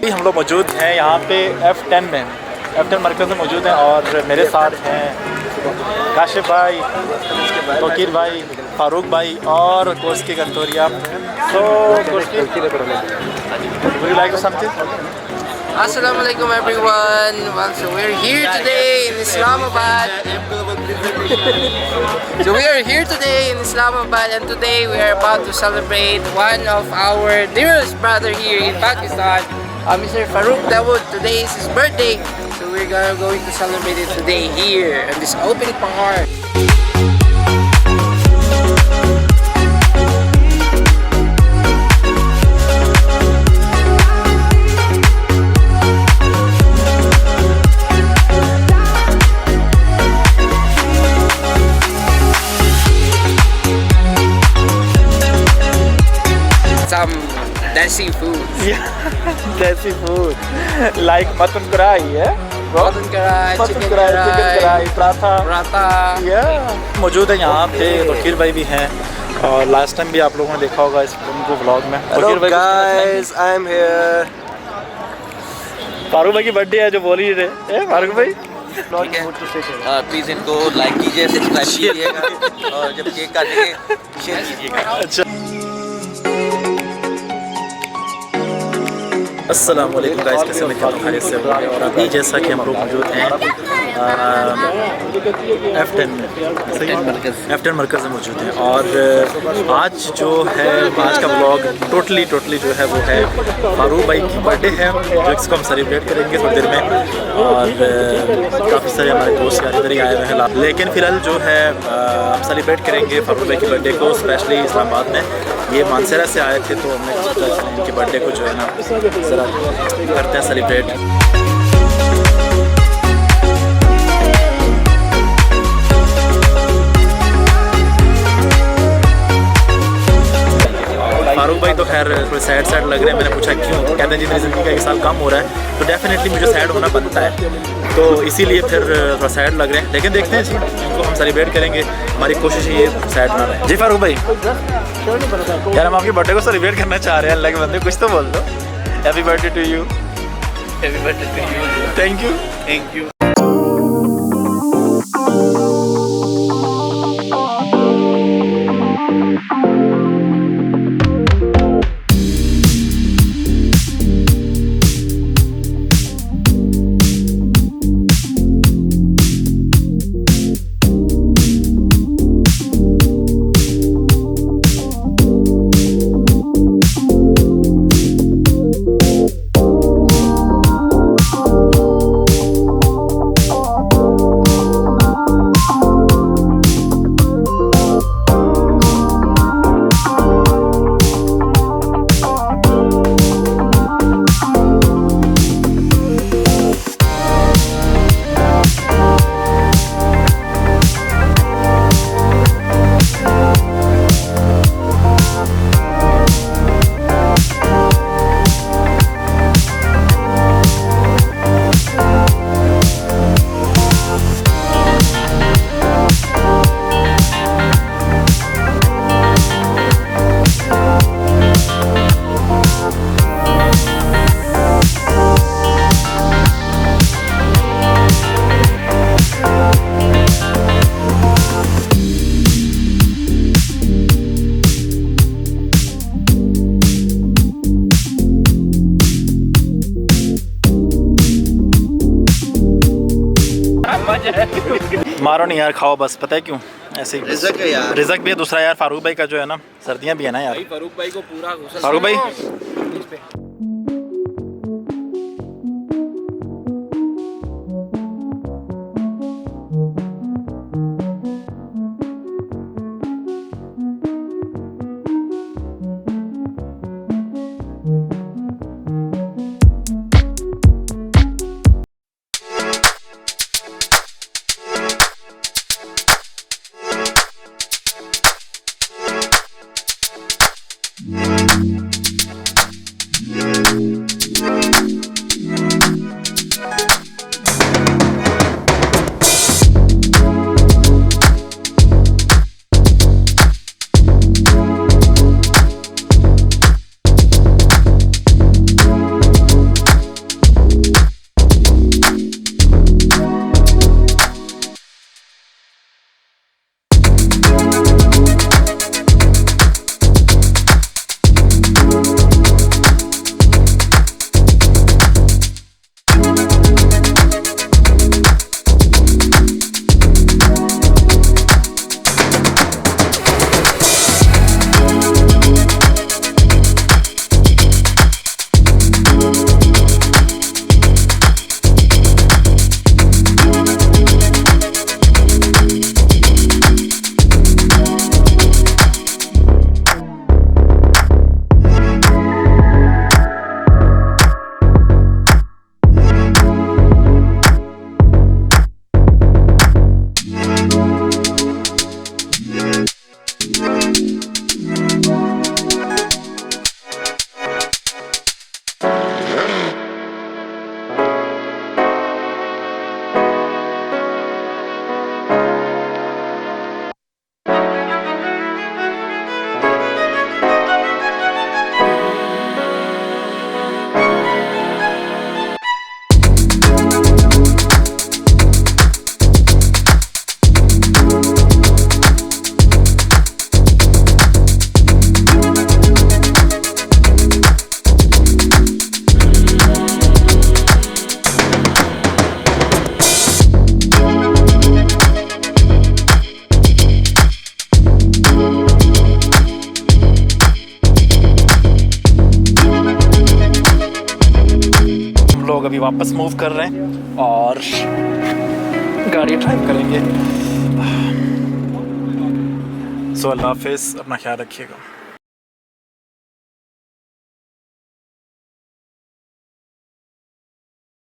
अभी हम लोग मौजूद हैं यहाँ पे F10 में, F10 मरकज़ में मौजूद हैं और मेरे साथ हैं काशिफ भाई, तोकीर भाई, फारूक भाई और कोर्स की कंटोरिया। सो would you like to something? Assalamu alaikum everyone. Well, so we're here today in Islamabad. And today we are about to celebrate one of our dearest brother here in Pakistan, Mr. Farouk Dawood. Today is his birthday, so we're going to celebrate it today here in this open park. Some desi food. Yeah, desi food like mutton karai, yeah? Mutton karai, chicken karai, paratha. Yeah. मौजूद है यहाँ पे तोकीर भाई भी हैं और last time भी आप लोगों ने देखा होगा इस उनको व्लॉग में। Hello guys, I'm here. Farooq भाई की बर्थडे है जो बोल ही रहे फारूक भाई। प्लीज इनको लाइक कीजिए, सब्सक्राइब कीजिएगा और जब केक काटेंगे शेयर कीजिएगा। अच्छा, अस्सलाम वालेकुम गाइस, कैसे हैं? खैरियत से होंगे। और अभी जैसा कि हम लोग मौजूद हैं F10 मरकज़ में मौजूद हैं और आज जो है आज का व्लॉग टोटली जो है वो है फारूक भाई की बर्थडे है जो इसको हम सेलिब्रेट करेंगे थोड़ी देर में। और काफ़ी सारे हमारे दोस्त यार इधर ही आए हुए हैं, लेकिन फ़िलहाल जो है हम सेलिब्रेट करेंगे फारूक भाई की बर्थडे को स्पेशली इस्लामाबाद में। ये मानसरा से आए थे तो हमने सोचा इनके बर्थडे को जो है ना ज़रा करते हैं सेलिब्रेट। फारूक भाई तो खैर थोड़े सैड लग रहे हैं। मैंने पूछा क्यों, तो कहते हैं जी मेरी ज़िंदगी का 1 साल कम हो रहा है तो डेफिनेटली मुझे सैड होना बनता है, तो इसीलिए फिर थोड़ा सैड लग रहे हैं। लेकिन देखते हैं जी, इनको हम सेलिब्रेट करेंगे, हमारी कोशिश है ये सैड ना रहे। जी फारूक भाई यार, हम आपके बर्थडे को सेलिब्रेट करना चाह रहे हैं, अल्लाह के बंदे कुछ तो बोल दो। Happy birthday to you. Happy birthday to you. Thank you. मारो नहीं यार, खाओ बस। पता है क्यों? ऐसे ही रिज़क है यार। रिज़क भी है, दूसरा यार फारूक भाई का जो है ना सर्दियाँ भी है ना यार। फारूक भाई को पूरा फारूक भाई लोग अभी वापस मूव कर रहे हैं और गाड़ी ड्राइव करेंगे। सो अल्लाह हाफिज़, अपना ख्याल रखिएगा।